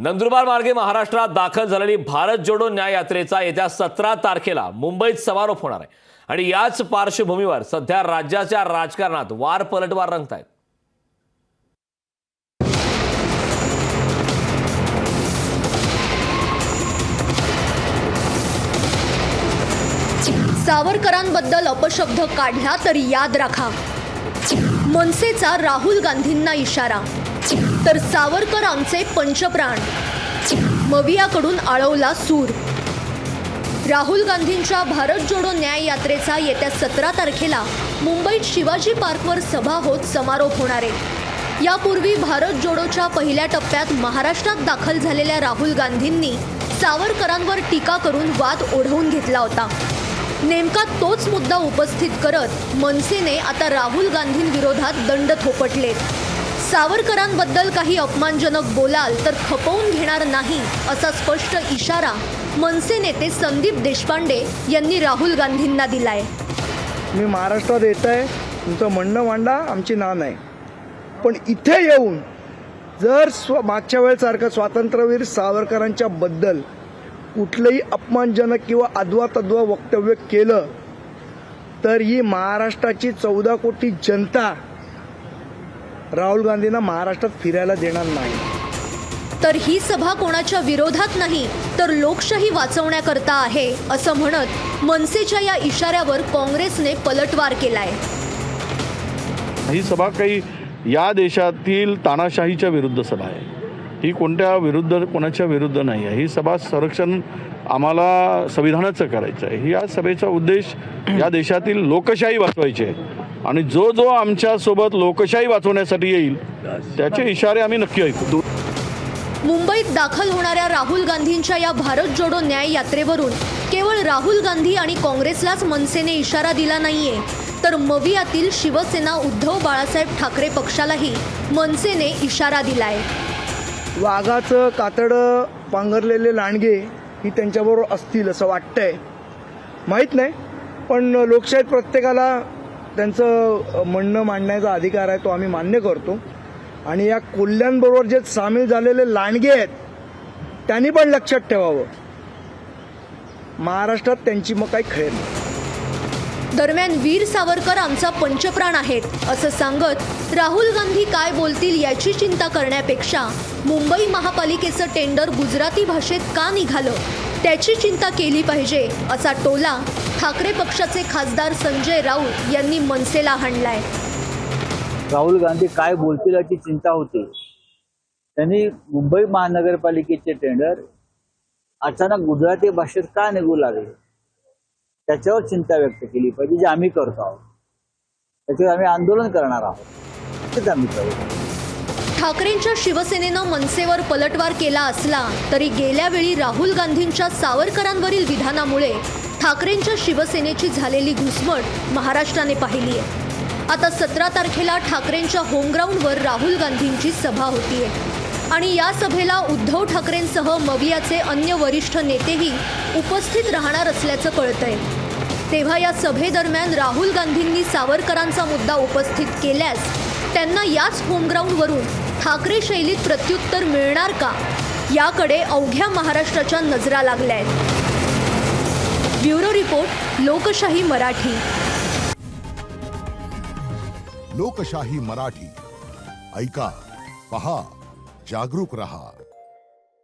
नंदुरबार मार्गे महाराष्ट्रात दाखल झालेली भारत जोडो न्याय यात्रेचा येत्या 17 तारखेला मुंबईत समारोप होणार आहे आणि याच पार्श्वभूमीवर सध्या राज्याच्या राजकारणात वार पलटवार रंगतायत। सावरकरांबद्दल अपशब्द काढला तर याद राखा। मनसेचा राहुल गांधींना इशारा, तर सावरकर आमचे पंचप्राण, मवियाकडून आळवला सूर। राहुल गांधींच्या भारत जोडो न्याय यात्रेचा येत्या 17 तारखेला मुंबईत शिवाजी पार्कवर सभा होत समारोप होणार आहे। यापूर्वी भारत जोडोच्या पहिल्या टप्प्यात महाराष्ट्रात दाखल झालेल्या राहुल गांधींनी सावरकरांवर टीका करून वाद ओढवून घेतला होता। नेमका तोच मुद्दा उपस्थित करत मनसेने आता राहुल गांधींविरोधात दंड थोपटलेत। सावरकरांबद्दल काही अपमानजनक बोलाल तर खपवून घेणार नाही असा स्पष्ट इशारा मनसे नेते संदीप देशपांडे यांनी राहुल गांधींना दिलाय। मी महाराष्ट्रात येत आहे, तुमचं म्हणणं मांडा, आमची ना नाही, पण इथे येऊन जर मागच्या वेळेसारखं स्वातंत्र्यवीर सावरकरांच्या बद्दल कुठलंही अपमानजनक किंवा अद्वा तद्वा वक्तव्य केलं तर ही महाराष्ट्राची 14 कोटी जनता राहुल गांधींना महाराष्ट्रात फिरायला देणार नाही। तर ही सभा कोणाच्या विरोधात नाही तर लोकशाही वाचवण्याकरता आहे असं म्हणत मनसेच्या या इशाऱ्यावर काँग्रेसने पलटवार केलाय। ही सभा काही या देशातील तानाशाहीच्या विरुद्ध सभा आहे। ही कोणाच्या विरुद्ध नाही आहे। ही सभा संरक्षण आम्हाला संविधानाचं करायचं आहे। ही या सभेचा उद्देश या देशातील लोकशाही वाचवायची आहे आणि जो जो आमच्या सोबत लोकशाही वाचवण्यासाठी येईल त्याचे इशारे आम्ही नक्की ऐकू। मुंबईत दाखल होणाऱ्या राहुल गांधींच्या या भारत जोडो न्याय यात्रेवरून केवळ राहुल गांधी आणि काँग्रेसलाच मनसेने इशारा दिला नाहीये, तर मवियातील शिवसेना उद्धव बाळासाहेब ठाकरे पक्षालाही मनसेने इशारा दिलाय। वाघाचं कातडं पांघरलेले लांडगे ही त्यांच्याबरोबर असतील असं वाटतंय, माहीत नाही, पण लोकशाहीत प्रत्येकाला त्यांचं म्हणणं मांडण्याचा अधिकार आहे, तो आम्ही मान्य करतो। आणि या कोल्ह्यांबरोबर जे सामील झालेले लांडगे आहेत त्यांनी पण लक्षात ठेवावं, महाराष्ट्रात त्यांची मग काही खैर नाही। दरम्यान वीर सावरकर आमचा पंचप्राण आहेत असं सांगत राहुल गांधी काय बोलतील याची चिंता करण्यापेक्षा मुंबई महापालिकेचं टेंडर गुजराती भाषेत का निघालं त्याची चिंता केली पाहिजे असा टोला ठाकरे पक्षाचे खासदार संजय राऊत यांनी मनसेला हाणलाय। राहुल गांधी काय बोलतील याची चिंता होती। त्यांनी मुंबई महानगरपालिकेचे टेंडर अचानक गुजराती भाषेत का निघू लागले त्याच्यावर चिंता व्यक्त केली पाहिजे, जे आम्ही करतो आहोत। त्याच्यावर आम्ही आंदोलन करणार आहोत, तेच आम्ही करू। ठाकरेंच्या शिवसेनेनं मनसेवर पलटवार केला असला तरी गेल्या वेळी राहुल गांधींच्या सावरकरांवरील विधानामुळे ठाकरेंच्या शिवसेनेची झालेली घुसमट महाराष्ट्राने पाहिली आहे। आता 17 तारखेला ठाकरेंच्या होमग्राऊंडवर राहुल गांधींची सभा होतीये आणि या सभेला उद्धव ठाकरेंसह मवियाचे अन्य वरिष्ठ नेतेही उपस्थित राहणार असल्याचं कळतंय। तेव्हा या सभेदरम्यान राहुल गांधींनी सावरकरांचा मुद्दा उपस्थित केल्यास त्यांना याच होमग्राऊंडवरून ठाकरे शैलीत प्रत्युत्तर मिळणार का याकडे अवघ्या महाराष्ट्राच्या नजरा लागल्या आहेत। ब्युरो रिपोर्ट, लोकशाही मराठी। लोकशाही मराठी, ऐका, पहा, जागरूक रहा।